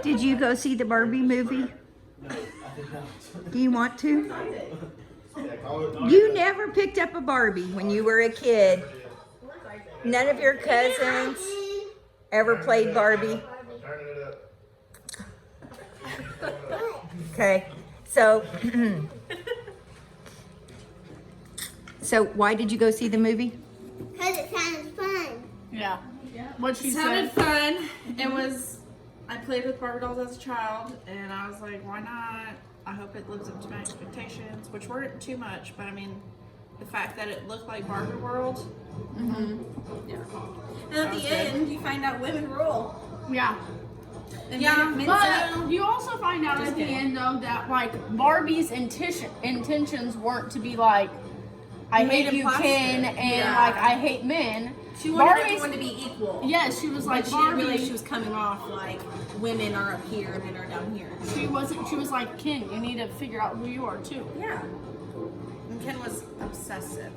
Did you go see the Barbie movie? Do you want to? You never picked up a Barbie when you were a kid. None of your cousins ever played Barbie. Okay, so so why did you go see the movie? Because it sounds fun. Yeah. What she It said. sounded fun. It was. I played with Barbie dolls as a child, and I was like, why not? I hope it lives up to my expectations, which weren't too much, but I mean, the fact that it looked like Barbie World. Yeah. And at the end, you find out women rule. Yeah. And Yeah, men But don't. you also find out at the end though that like Barbie's intentions weren't to be like, I made hate him you, plastic. Ken, and Yeah. like I hate men. She wanted Barbie's- everyone to be equal. Yes, she was like But she didn't Barbie. realize she was coming off like women are up here and men are down here. She wasn't. She was like, Ken, you need to figure out who you are too. Yeah. And Ken was obsessive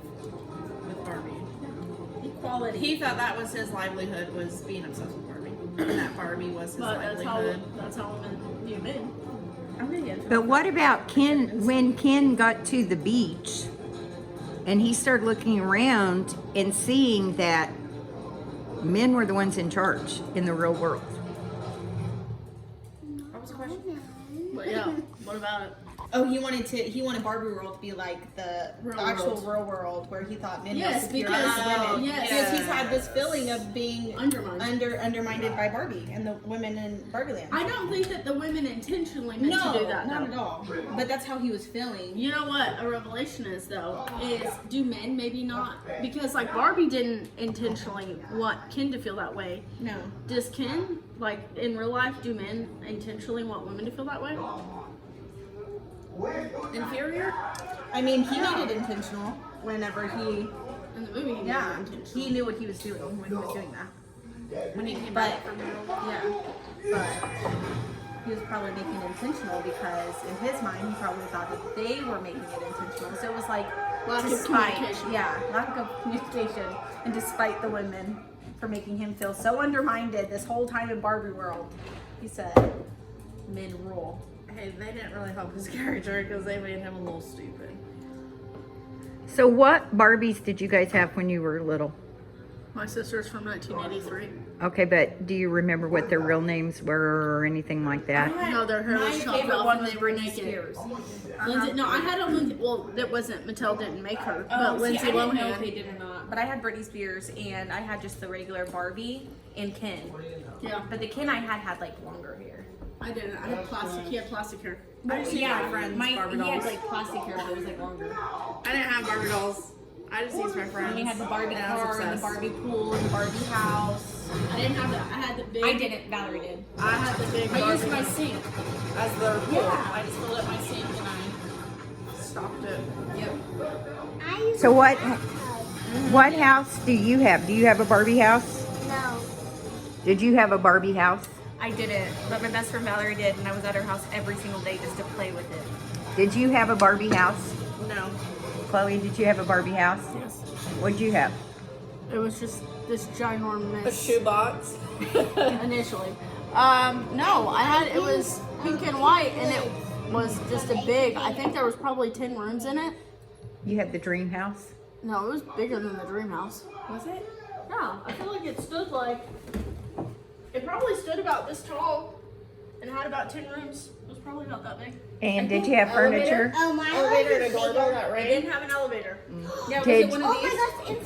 with Barbie. Equality. He thought that was his livelihood, was being obsessed with Barbie. And that Barbie was his But livelihood. that's how women view men. I'm gonna get But what about Ken, when Ken got to the beach and he started looking around and seeing that men were the ones in charge in the real world? What was the question? But yeah, what about it? Oh, he wanted Barbie World to be like the Real actual world. real world where he thought men Yes, were superior because- to women. yes. Because he's had this feeling of being Undermined. undermined by Barbie and the women in Barbie Land. I don't think that the women intentionally meant no, to do that. not though. at all. But that's how he was feeling. You know what a revelation is though, is do men maybe not, because like Barbie didn't intentionally want Ken to feel that way. No. Does Ken, like in real life, do men intentionally want women to feel that way? Inferior? I mean, he made it intentional whenever he, In the movie, he yeah, didn't intentionally. he knew what he was doing when he was doing that. When he came But, back from real. yeah, but he was probably making it intentional because in his mind, he probably thought that they were making it intentional. So it was like, Lack of despite, communication. yeah, lack of communication, and despite the women for making him feel so undermined this whole time in Barbie World, he said, men rule. Hey, they didn't really help his character because they made him a little stupid. So what Barbies did you guys have when you were little? My sister's from 1983. Okay, but do you remember what their real names were or anything like that? No, their hair was My chopped favorite off one and was they were Britney naked. Spears. Lindsay, no, I had a Lindsay. Well, that wasn't Mattel didn't make her, but Lindsay I didn't know if Lohan. they did or not. But I had Britney Spears and I had just the regular Barbie and Ken. Yeah, But the Ken I had like longer hair. I didn't. I had plastic. He had plastic hair. I just used my friend's Barbie he had dolls. like plastic hair, but it was like longer. I didn't have Barbie dolls. I just used my friends. And we had the Barbie And I was car and the obsessed. Barbie pool and the Barbie house. I didn't have that. I had the big. I didn't. Valerie did. I had the big. I used Barbie. my sink as the pool. Yeah. I just filled up my sink and I stopped it. Yep. So what house do you have? Do you have a Barbie house? No. Did you have a Barbie house? I didn't, but my best friend Valerie did, and I was at her house every single day just to play with it. Did you have a Barbie house? No. Chloe, did you have a Barbie house? Yes. What did you have? It was just this ginormous. A shoebox. Initially. No, I had it was pink and white, and it was just a big. I think there was probably 10 rooms in it. You had the dream house? No, it was bigger than the dream house. Was it? Yeah, I feel like it stood like. It probably stood about this tall, and had about 10 rooms. It was probably about that big. And did you have furniture? Oh, my Elevator and a was doorbell bigger. that It right? didn't have an elevator. Yeah, was Did- it one Oh of my these? gosh, in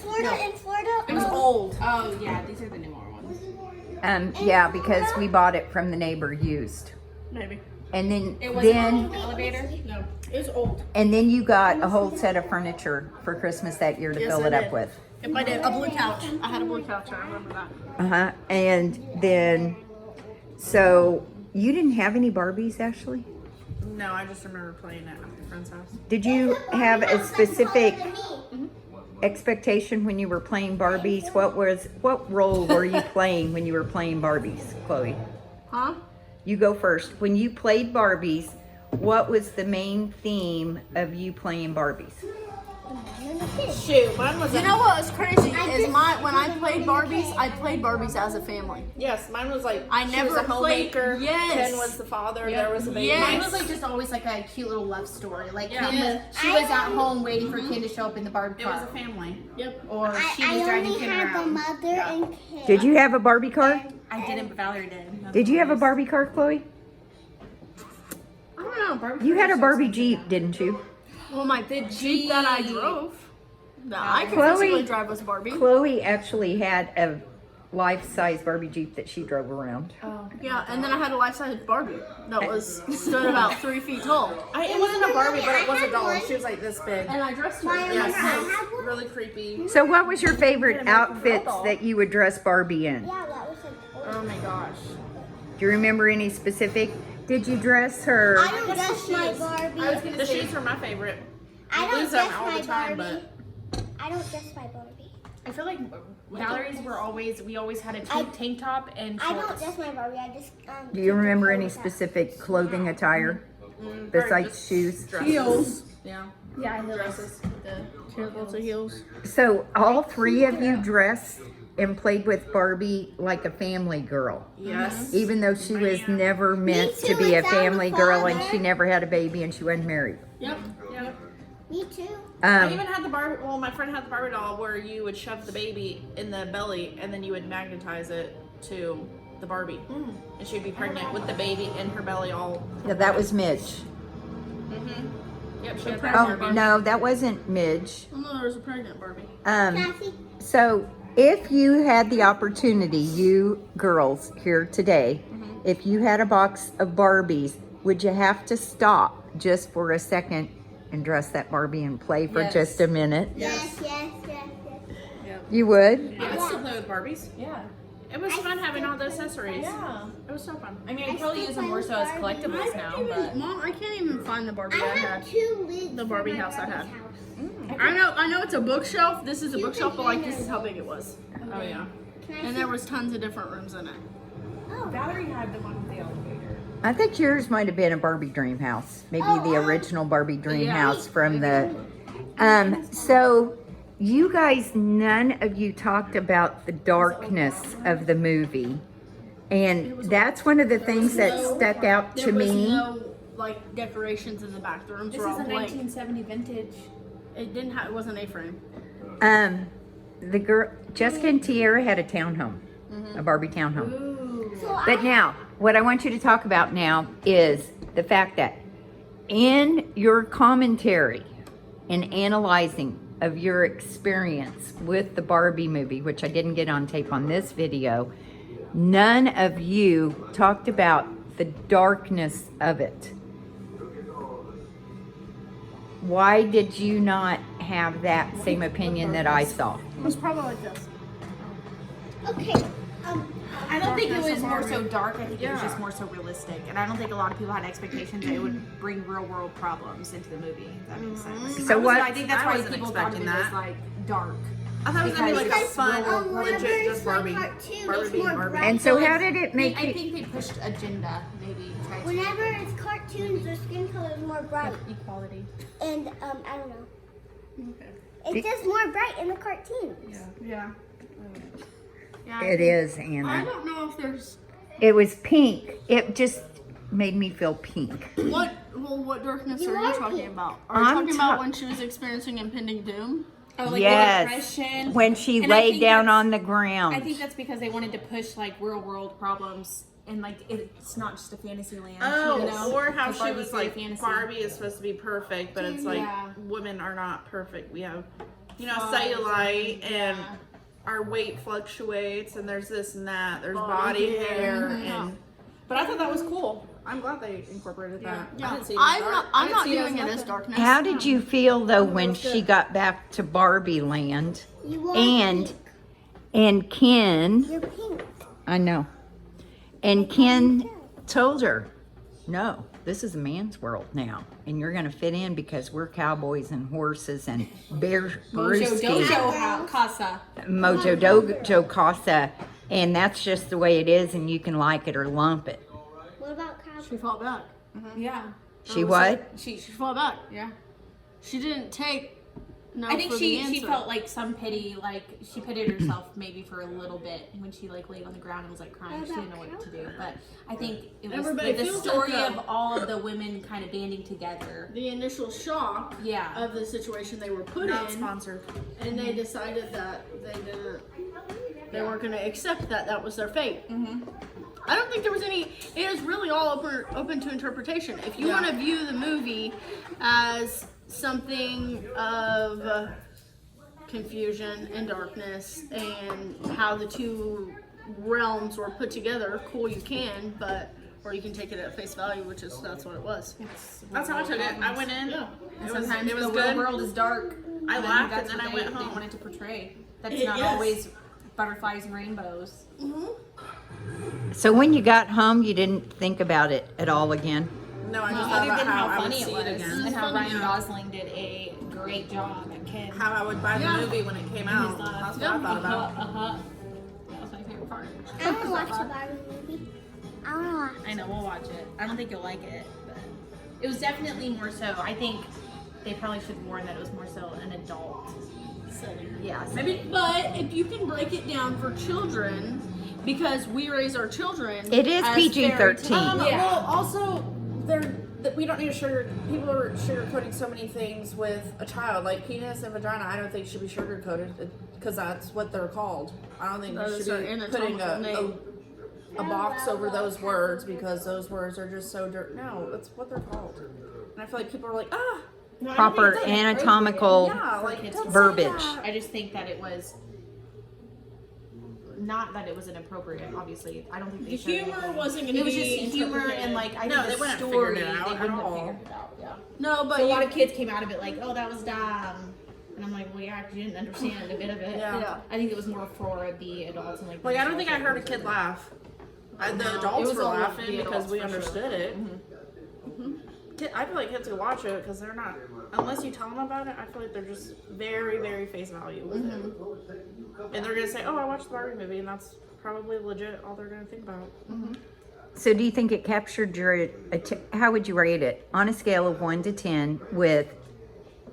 Florida, It was oh, old. Oh yeah, these are the newer ones. Yeah, because we bought it from the neighbor used. Maybe. And then It wasn't then an elevator. No, it was old. and then you got a whole set of furniture for Christmas that year to Yes, fill I it up did. with. If I did a blue couch, I had a blue couch. I remember that. Uh-huh. And then so you didn't have any Barbies, Ashley? No, I just remember playing it at my friend's house. Did you have a specific expectation when you were playing Barbies? What role were you playing when you were playing Barbies, Chloe? Huh? You go first. When you played Barbies, what was the main theme of you playing Barbies? too. Shoot, mine was. You know what was crazy I is just- when I played Barbies, I played Barbies as a family. Yes, mine was like. I she never was a played- homemaker. yes. Ken was the father. Yep. There was a baby. Yes. Mine was like just always like a cute little love story. Like Yeah. Kim was, she was at home waiting for Ken to show up in the Barbie It was car, a family. Yep. or she I was driving only Ken had the around. mother and kid. Did you have a Barbie car? I didn't, but Valerie did. Did you have a Barbie car, Chloe? I don't know. Barbie You had a cars Barbie are Jeep, didn't you? Well, the Jeep that I drove, that I could Chloe- physically drive was Barbie. Chloe actually had a life-size Barbie Jeep that she drove around. Yeah, and then I had a life-size Barbie that was stood about 3 feet tall. It wasn't a Barbie, but it was a doll. She was like this big. And I dressed her. Yes, I had one. really creepy. So what was your favorite outfits that you would dress Barbie in? Yeah, that was like. Oh my gosh. Do you remember any specific? Did you dress her? I don't dress my Barbie. I was gonna The say, shoes were my favorite. I We don't lose them dress all my the time, Barbie. I don't dress my Barbie. I feel like Valerie's we always had a tank top and I don't shorts. dress my Barbie. I just. Do you remember any specific? specific clothing attire besides shoes? Heels. Yeah. Yeah, I Dresses. Lots of heels. So all three of you dressed and played with Barbie like a family girl, Yes. even though she was never meant too, to be a without a family girl and father. she never had a baby and she wasn't married. Yep. Yep. Me too. I even had the Barbie. Well, my friend had the Barbie doll where you would shove the baby in the belly and then you would magnetize it to the Barbie, and she'd be pregnant with the baby in her belly. All. Yeah, that was Midge. Yep. She had that Oh Barbie. no, that wasn't Midge. Oh no, there's a pregnant Barbie. Cassie. So if you had the opportunity, you girls here today, if you had a box of Barbies, would you have to stop just for a second and dress that Barbie and play for Yes. just a minute? Yes, yes, yes, yes. You would? I would still play with Barbies. Yeah. It was fun having all the accessories. Yeah. It was so fun. I mean, I probably use them more so as collectibles now, but Mom, I can't even find the Barbie I I had. have two lids. The for Barbie my house I Barbie had. house. I know it's a bookshelf. This is a bookshelf, but like this is how big it was. Oh yeah. Can I And see? there was tons of different rooms in it. Oh, Valerie had the one with the elevator. I think yours might have been a Barbie dream house. Maybe the original Barbie dream Yeah. house from the so you guys, none of you talked about the darkness of the movie. And that's one of the things that stuck out There to was me. no like decorations in the back. The rooms This were is all a blank. 1970 vintage. It didn't have. It wasn't A-frame. The girl Jessica and Tiara had a townhome, a Barbie townhome. Ooh. But now, what I want you to talk about now is the fact that in your commentary and analyzing of your experience with the Barbie movie, which I didn't get on tape on this video, none of you talked about the darkness of it. Why did you not have that same opinion that I saw? It was probably like this. okay. I don't think it was more so dark. I think it was Yeah. just more so realistic. And I don't think a lot of people had expectations that it would bring real world problems into the movie. If that makes sense. So what- I think that's I why wasn't people thought of it expecting as that. like dark. I thought it was gonna be like a Because, fun, whenever legit it's just like Barbie. cartoon, Barbie it's being more Barbie. bright. And so how did it make I you? think they pushed agenda, maybe. Tried to Whenever it's cartoons, their skin color is more bright, equality. and I don't know. Okay. It's just more bright in the cartoons. Yeah. Yeah. It is, I Anna. don't know if there's It was pink. It just made me feel pink. what. Well, what darkness You are are you talking pink. about? Are you I'm talking about ta- when she was experiencing impending doom? Oh, like Yes. the depression. When she And I laid think down that's- on the ground. I think that's because they wanted to push like real world problems and like it's not just a fantasy land. Oh, you know? or how 'Cause she Barbie's was very like, fantasy. Barbie is supposed to be perfect, but it's like Yeah. women are not perfect. We have, Flaws cellulite and yeah. our weight fluctuates, and there's this and that. There's Body body hair. hair, Mhm. and. But I thought that was cool. I'm glad they incorporated that. I Yeah. didn't see it as dark. I I'm didn't not see viewing it as nothing. darkness. How did you feel though when she got back to Barbie Land You are and pink. Ken, You're pink. I know, and Ken told her, no, this is a man's world now, and you're gonna fit in because we're cowboys and horses and bear Mojo brewski, Dojo Casa. Mojo Dojo Casa, and that's just the way it is, and you can like it or lump it. What about cowboys? She fought back. Yeah. She what? She fought back. Yeah. She didn't take No, I think for the she answer. felt like some pity, like she pitied herself maybe for a little bit when she like laid on the ground and was like crying. She didn't know what to do. But I think it was Everybody the feels story like of all of the women kind of banding together. The initial shock Yeah. of the situation they were put Not in, sponsored. and they decided that they weren't going to accept that was their fate. I don't think there was any. It is really all open to interpretation. If you want to view the movie as something of confusion and darkness and how the two realms were put together, cool, you can, or you can take it at face value, that's what it was. That's how I took it. I went in. Yeah. Sometimes it was the good. real world is dark. I and laughed that's and then what I went they home. wanted to portray. That's Yes. not always butterflies and rainbows. So when you got home, you didn't think about it at all again? No, I just thought Other about than how how I would funny it see was, it again. and how Funny, Ryan yeah. Gosling did a great job at Ken. How I would buy the movie when it came out. That's what I thought about. That was my favorite part. I want to watch the Barbie movie. I want to watch. I know, we'll watch it. I don't think you'll like it, but it was definitely more so. I think they probably should warn that it was more so an adult setting. Yeah, Maybe, but if you can break it down for children, because we raise our children. It is as PG-13. fairy Well, also, we don't need to people are sugarcoating so many things with a child. Like penis and vagina, I don't think should be sugarcoated because that's what they're called. I don't think you Those should are be putting anatomical name. a box over those words because those words are just so dirt. No, that's what they're called. And I feel like people are like, Proper anatomical yeah, like don't say verbiage. that. I just think that it was not that it was inappropriate. Obviously, I don't think they The showed humor anything. wasn't going to It be was just humor interpreted. and like I No, think they the wouldn't have story figured it out they at wouldn't have all. figured it out. Yeah. No, but So a lot of kids came out of it like, oh, that was dumb. And I'm like, well, yeah, 'cause you didn't understand a bit of it. Yeah. I think it was more for the adults and like. Like I don't think I heard a kid laugh. The No, it adults was were all laughing the because adults we for sure. understood it. I feel like kids will watch it because they're not, unless you tell them about it. I feel like they're just very, very face value with it, and they're gonna say, "Oh, I watched the Barbie movie," and that's probably legit all they're gonna think about. So do you think it captured your, how would you rate it? On a scale of 1 to 10, with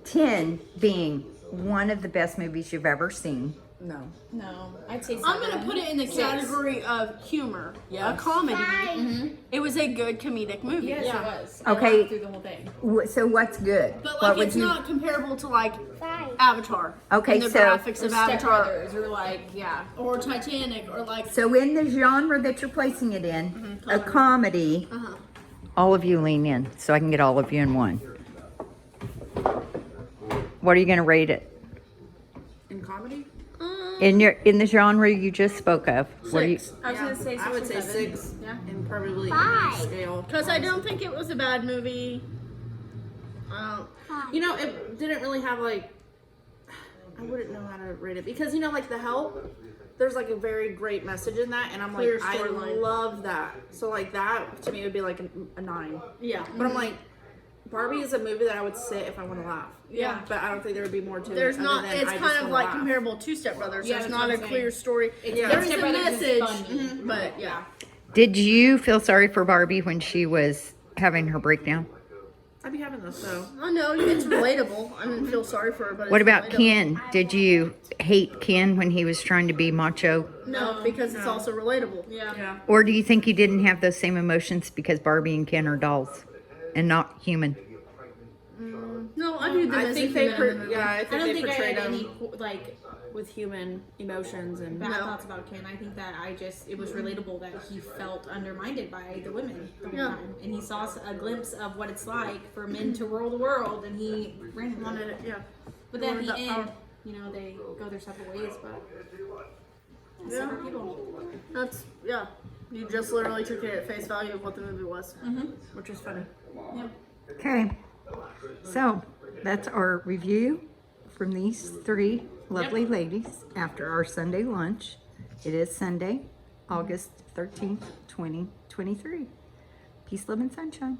10 being one of the best movies you've ever seen. No. No, I'd say. I'm going to put it in the category of humor, a Yes. comedy. It was a good comedic movie. Yes, Yeah. it was. Okay. I laughed through the whole thing. So what's good? But What like would it's you- not comparable to like 5. Avatar. Okay, and the so- graphics Or of Step Avatar Brothers, or like, yeah. or Titanic or like So in the genre that you're placing it in, a comedy, all of you lean in so I can get all of you in one. What are you going to rate it? In comedy, In the genre you just spoke of? What are you, 6. I was gonna say. I would say 7. 6. Yeah. And probably 5. scale. Because I don't think it was a bad movie. You know, it didn't really have like. I wouldn't know how to rate it because you know, like The Help. There's like a very great message in that, and I'm like, Clear I storyline. love that. So like that to me would be like a 9. Yeah. But I'm like, Barbie is a movie that I would sit if I want to laugh. Yeah. But I don't think there would be more to There's it. not. other than It's I just kind of wanna like laugh. comparable to Step Brothers. Yeah, There's that's not what a I'm clear saying. story. Yeah. There is Step a Brothers is message, funny. but yeah. did you feel sorry for Barbie when she was having her breakdown? I'd be having this though. I know it's relatable. I didn't feel sorry for her, but What it's about relatable. Ken? Did you hate Ken when he was trying to be macho? No, because it's also relatable. Yeah. Yeah. Or do you think he didn't have those same emotions because Barbie and Ken are dolls and not human? No, I viewed them I as think a they, human in the movie. yeah, I I think don't they think I portrayed had them any like with human emotions and bad No. thoughts about Ken. I think that it was relatable that he felt undermined by the women the whole Yeah. time, and he saw a glimpse of what it's like for men to rule the world, and he ran with Wanted it. it, yeah. But then at wanted the that end, power. you know, they go their separate ways, but Yeah. separate people. That's yeah. You just literally took it at face value of what the movie was. which is funny. Yeah. Okay, so that's our review from these 3 lovely ladies after our Sunday lunch. It is Sunday, August 13th, 2023. Peace, love, and sunshine.